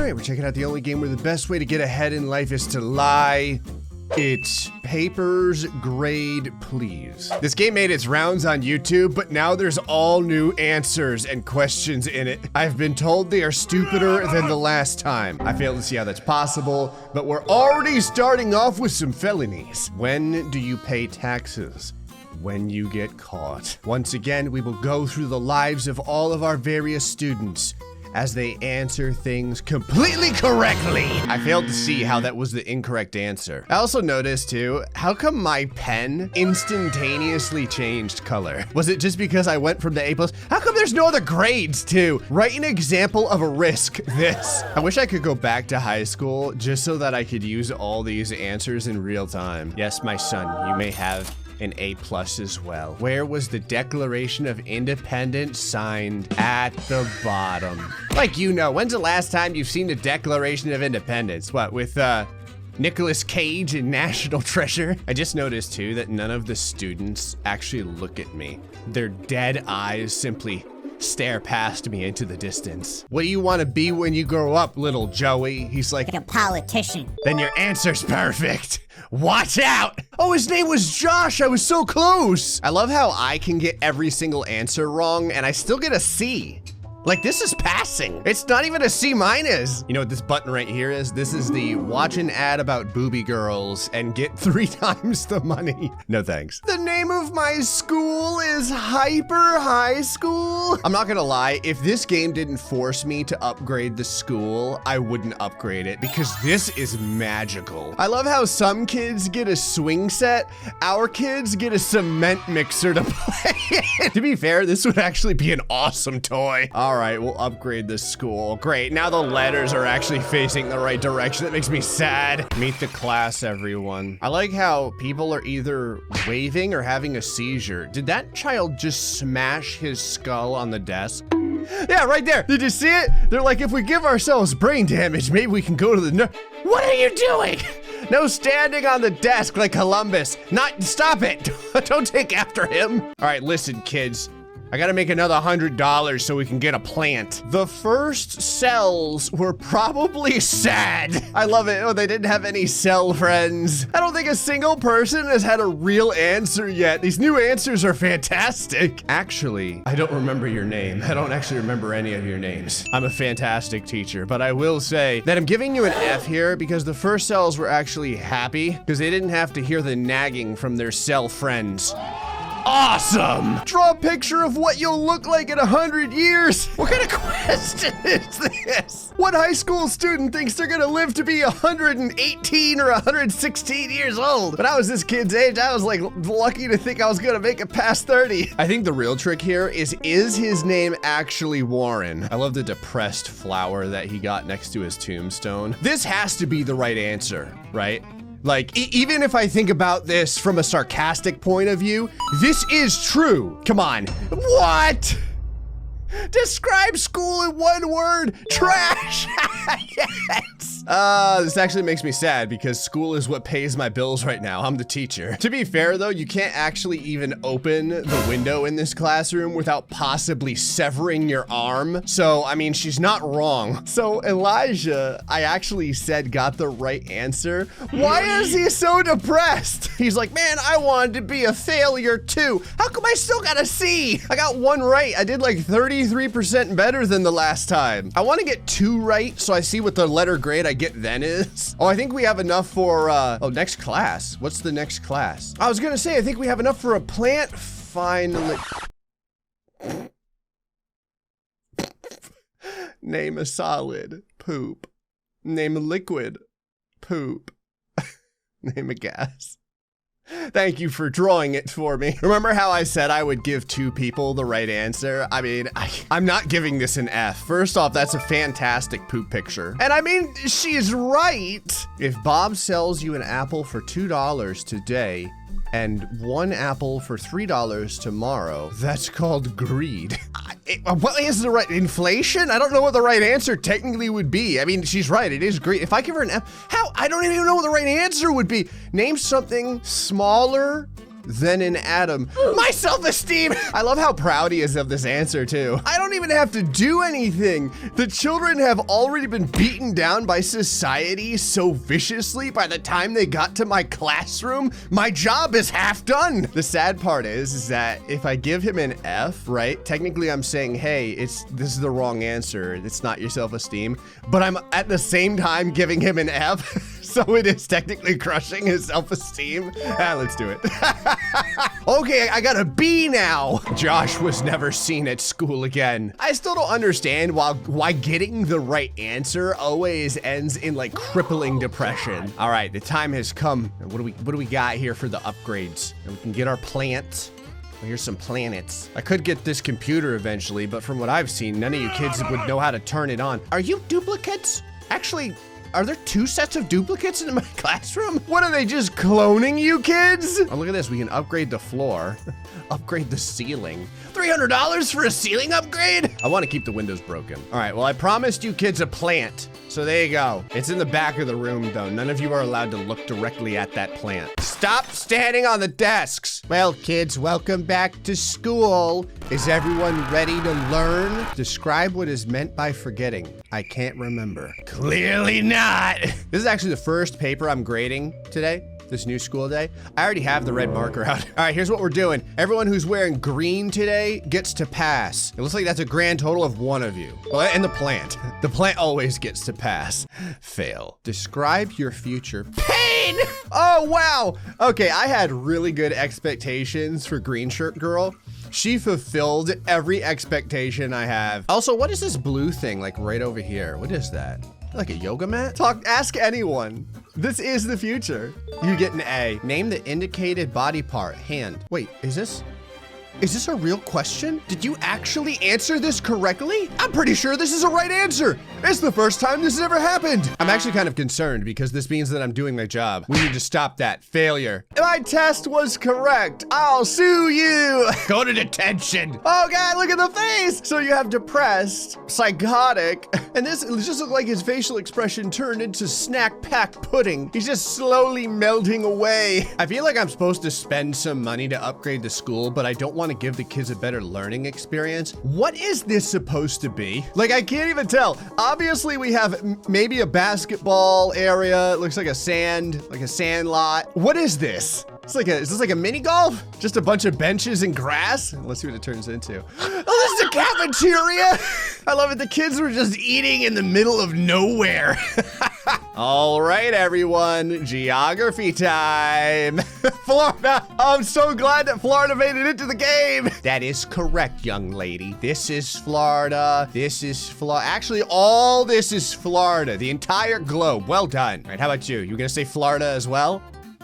right, we're checking out the only game where the best way to get ahead in life is to lie. It's Papers, Grade, Please. This game made its rounds on YouTube, but now there's all new answers and questions in it. I've been told they are stupider than the last time. I fail to see how that's possible, but we're already starting off with some felonies. When do you pay taxes? When you get caught. Once again, we will go through the lives of all of our various students as they answer things completely correctly. I failed to see how that was the incorrect answer. I also noticed too, how come my pen instantaneously changed color? Was it just because I went from the A+? How come there's no other grades too? Write an example of a risk, this. I wish I could go back to high school just so that I could use all these answers in real time. Yes, my son, you may have an A+ as well. Where was the Declaration of Independence signed? At the bottom. Like, you know, when's the last time you've seen the Declaration of Independence? What, with Nicolas Cage in National Treasure? I just noticed too that none of the students actually look at me. Their dead eyes simply stare past me into the distance. What do you want to be when you grow up, little Joey? He's like a politician. Then your answer's perfect. Watch out! Oh, his name was Josh. I was so close. I love how I can get every single answer wrong and I still get a C. Like, this is passing. It's not even a C-. You know what this button right here is? This is the watch an ad about booby girls and get 3 times the money. No thanks. The name of my school is Hyper High School. I'm not gonna lie, if this game didn't force me to upgrade the school, I wouldn't upgrade it because this is magical. I love how some kids get a swing set. Our kids get a cement mixer to play in. To be fair, this would actually be an awesome toy. All right, we'll upgrade this school. Great, now the letters are actually facing the right direction. That makes me sad. Meet the class, everyone. I like how people are either waving or having a seizure. Did that child just smash his skull on the desk? Yeah, right there. Did you see it? They're like, if we give ourselves brain damage, maybe we can go to the What are you doing? No standing on the desk like Columbus. Stop it. Don't take after him. All right, listen, kids. I gotta make another $100 so we can get a plant. The first cells were probably sad. I love it. Oh, they didn't have any cell friends. I don't think a single person has had a real answer yet. These new answers are fantastic. Actually, I don't remember your name. I don't actually remember any of your names. I'm a fantastic teacher, but I will say that I'm giving you an F here because the first cells were actually happy because they didn't have to hear the nagging from their cell friends. Awesome! Draw a picture of what you'll look like in 100 years. What kind of question is this? What high school student thinks they're gonna live to be 118 or 116 years old? When I was this kid's age, I was like lucky to think I was gonna make it past 30. I think the real trick here is his name actually Warren? I love the depressed flower that he got next to his tombstone. This has to be the right answer, right? Like, even if I think about this from a sarcastic point of view, this is true. Come on. What? Describe school in one word. Trash. Yes. This actually makes me sad because school is what pays my bills right now. I'm the teacher. To be fair though, you can't actually even open the window in this classroom without possibly severing your arm. So, I mean, she's not wrong. So Elijah, I actually said got the right answer. Why is he so depressed? He's like, man, I wanted to be a failure too. How come I still got a C? I got 1 right. I did like 33% better than the last time. I want to get 2 right so I see what the letter grade I get then is. Oh, I think we have enough for, next class. What's the next class? I was gonna say, I think we have enough for a plant. Finally. Name a solid. Poop. Name a liquid. Poop. Name a gas. Thank you for drawing it for me. Remember how I said I would give 2 people the right answer? I mean, I'm not giving this an F. First off, that's a fantastic poop picture. And I mean, she's right. If Bob sells you an apple for $2 today and 1 apple for $3 tomorrow, that's called greed. What is the right, inflation? I don't know what the right answer technically would be. I mean, she's right, it is greed. If I give her an F, how? I don't even know what the right answer would be. Name something smaller than an atom. My self-esteem! I love how proud he is of this answer too. I don't even have to do anything. The children have already been beaten down by society so viciously by the time they got to my classroom. My job is half done. The sad part is that if I give him an F, right, technically I'm saying, hey, this is the wrong answer. It's not your self-esteem, but I'm at the same time giving him an F. So it is technically crushing his self-esteem. Let's do it. Okay, I got a B now. Josh was never seen at school again. I still don't understand why getting the right answer always ends in like crippling depression. All right, the time has come. What do we got here for the upgrades? And we can get our plants. Well, here's some planets. I could get this computer eventually, but from what I've seen, none of you kids would know how to turn it on. Are you duplicates? Actually, are there 2 sets of duplicates in my classroom? What are they, just cloning you kids? Oh, look at this, we can upgrade the floor, upgrade the ceiling. $300 for a ceiling upgrade? I wanna keep the windows broken. All right, well, I promised you kids a plant, so there you go. It's in the back of the room though. None of you are allowed to look directly at that plant. Stop standing on the desks. Well, kids, welcome back to school. Is everyone ready to learn? Describe what is meant by forgetting. I can't remember. Clearly not. This is actually the first paper I'm grading today. This new school day. I already have the red marker out. All right, here's what we're doing. Everyone who's wearing green today gets to pass. It looks like that's a grand total of 1 of you. Well, and the plant. The plant always gets to pass. Fail. Describe your future. Pain! Oh, wow. Okay, I had really good expectations for Green Shirt Girl. She fulfilled every expectation I have. Also, what is this blue thing like right over here? What is that? Like a yoga mat? Ask anyone. This is the future. You get an A. Name the indicated body part. Hand. Wait, is this a real question? Did you actually answer this correctly? I'm pretty sure this is a right answer. It's the first time this has ever happened. I'm actually kind of concerned because this means that I'm doing my job. We need to stop that. Failure. My test was correct. I'll sue you. Go to detention. Oh God, look at the face. So you have depressed, psychotic, and this just looked like his facial expression turned into snack pack pudding. He's just slowly melting away. I feel like I'm supposed to spend some money to upgrade the school, but I don't want to give the kids a better learning experience. What is this supposed to be? Like, I can't even tell. Obviously, we have maybe a basketball area. It looks like a sand lot. What is this? Is this like a mini golf? Just a bunch of benches and grass? Let's see what it turns into. Oh, this is a cafeteria. I love it. The kids were just eating in the middle of nowhere. All right, everyone, geography time. Florida, I'm so glad that Florida made it into the game. That is correct, young lady. This is Florida. This is Florida. Actually, all this is Florida, the entire globe. Well done. All right, how about you? You gonna say Florida as well?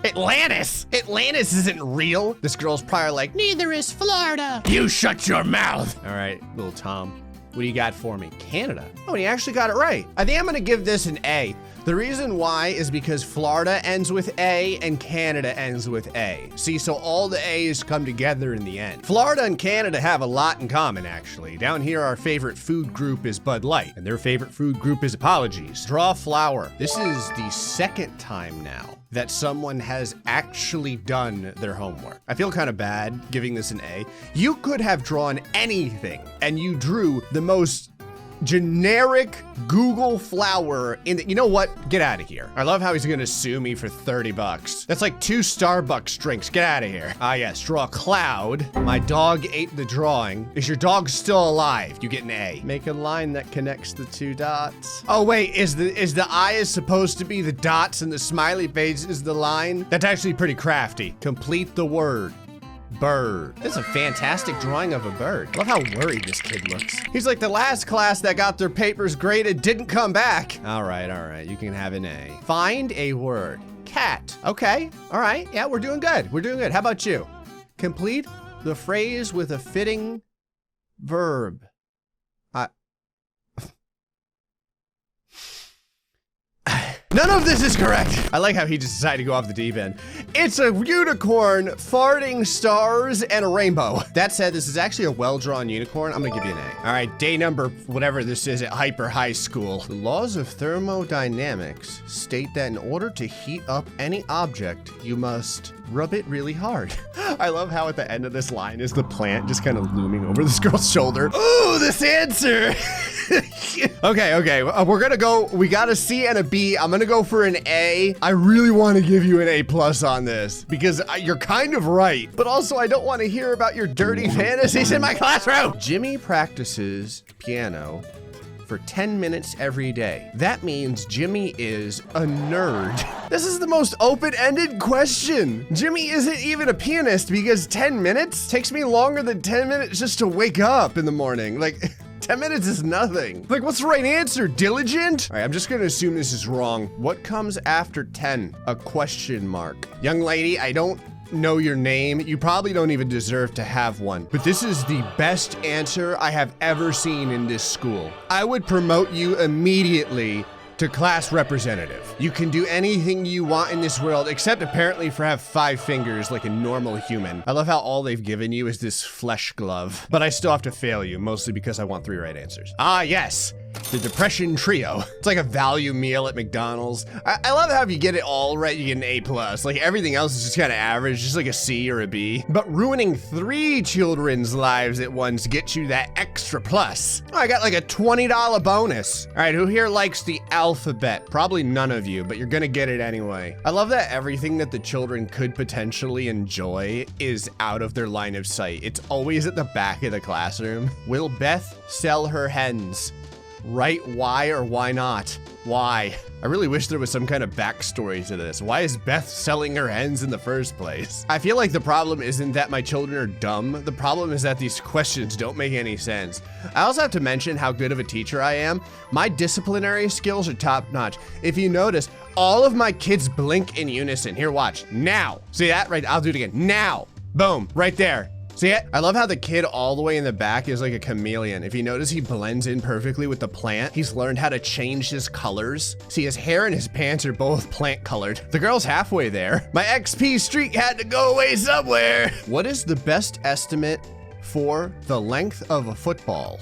Atlantis! Atlantis isn't real. This girl's probably like, neither is Florida. You shut your mouth. All right, little Tom, what do you got for me? Canada. Oh, and he actually got it right. I think I'm gonna give this an A. The reason why is because Florida ends with A and Canada ends with A. See, so all the A's come together in the end. Florida and Canada have a lot in common, actually. Down here, our favorite food group is Bud Light, and their favorite food group is Apologies. Draw flower. This is the second time now that someone has actually done their homework. I feel kind of bad giving this an A. You could have drawn anything, and you drew the most generic Google flower in the, you know what? Get out of here. I love how he's gonna sue me for 30 bucks. That's like 2 Starbucks drinks. Get out of here. Ah, yes, draw a cloud. My dog ate the drawing. Is your dog still alive? You get an A. Make a line that connects the 2 dots. Oh wait, is the eye is supposed to be the dots and the smiley face is the line? That's actually pretty crafty. Complete the word. Bird. That's a fantastic drawing of a bird. Love how worried this kid looks. He's like the last class that got their papers graded didn't come back. All right, you can have an A. Find a word. Cat. Okay, all right, yeah, we're doing good. We're doing good. How about you? Complete the phrase with a fitting verb. None of this is correct. I like how he just decided to go off the deep end. It's a unicorn, farting stars, and a rainbow. That said, this is actually a well-drawn unicorn. I'm gonna give you an A. All right, day number, whatever this is at Hyper High School. The laws of thermodynamics state that in order to heat up any object, you must rub it really hard. I love how at the end of this line is the plant just kind of looming over this girl's shoulder. Ooh, this answer. Okay, we're gonna go, we got a C and a B. I'm gonna go for an A. I really want to give you an A+ on this because you're kind of right, but also I don't want to hear about your dirty fantasies in my classroom. Jimmy practices piano for 10 minutes every day. That means Jimmy is a nerd. This is the most open-ended question. Jimmy isn't even a pianist because 10 minutes takes me longer than 10 minutes just to wake up in the morning. Like, 10 minutes is nothing. Like, what's the right answer? Diligent? All right, I'm just gonna assume this is wrong. What comes after 10? A question mark. Young lady, I don't know your name. You probably don't even deserve to have one, but this is the best answer I have ever seen in this school. I would promote you immediately to class representative. You can do anything you want in this world, except apparently for have 5 fingers like a normal human. I love how all they've given you is this flesh glove, but I still have to fail you, mostly because I want 3 right answers. Ah, yes. The Depression Trio. It's like a value meal at McDonald's. I love how if you get it all right, you get an A+. Like everything else is just kind of average, just like a C or a B. But ruining 3 children's lives at once gets you that extra plus. Oh, I got like a $20 bonus. All right, who here likes the alphabet? Probably none of you, but you're gonna get it anyway. I love that everything that the children could potentially enjoy is out of their line of sight. It's always at the back of the classroom. Will Beth sell her hens? Right, why or why not? Why? I really wish there was some kind of backstory to this. Why is Beth selling her hens in the first place? I feel like the problem isn't that my children are dumb. The problem is that these questions don't make any sense. I also have to mention how good of a teacher I am. My disciplinary skills are top notch. If you notice, all of my kids blink in unison. Here, watch. Now. See that? Right, I'll do it again. Now. Boom, right there. See it? I love how the kid all the way in the back is like a chameleon. If you notice, he blends in perfectly with the plant. He's learned how to change his colors. See, his hair and his pants are both plant colored. The girl's halfway there. My XP streak had to go away somewhere. What is the best estimate for the length of a football?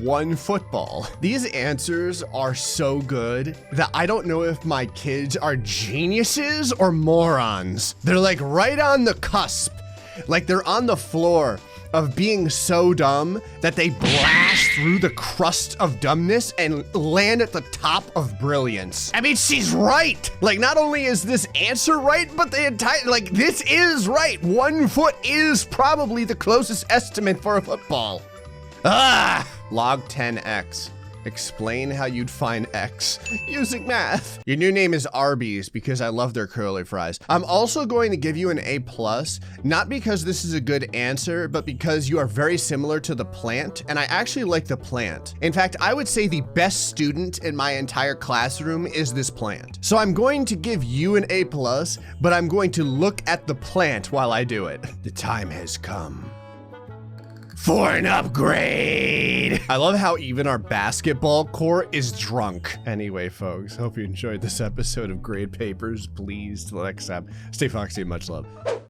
1 football. These answers are so good that I don't know if my kids are geniuses or morons. They're like right on the cusp. Like they're on the floor of being so dumb that they blast through the crust of dumbness and land at the top of brilliance. I mean, she's right. Like, not only is this answer right, but the entire, like, this is right. 1 foot is probably the closest estimate for a football. Ah! Log 10x. Explain how you'd find X using math. Your new name is Arby's because I love their curly fries. I'm also going to give you an A+, not because this is a good answer, but because you are very similar to the plant, and I actually like the plant. In fact, I would say the best student in my entire classroom is this plant. So I'm going to give you an A+, but I'm going to look at the plant while I do it. The time has come for an upgrade. I love how even our basketball court is drunk. Anyway, folks, hope you enjoyed this episode of Grade Papers. Please, till next time, stay foxy and much love.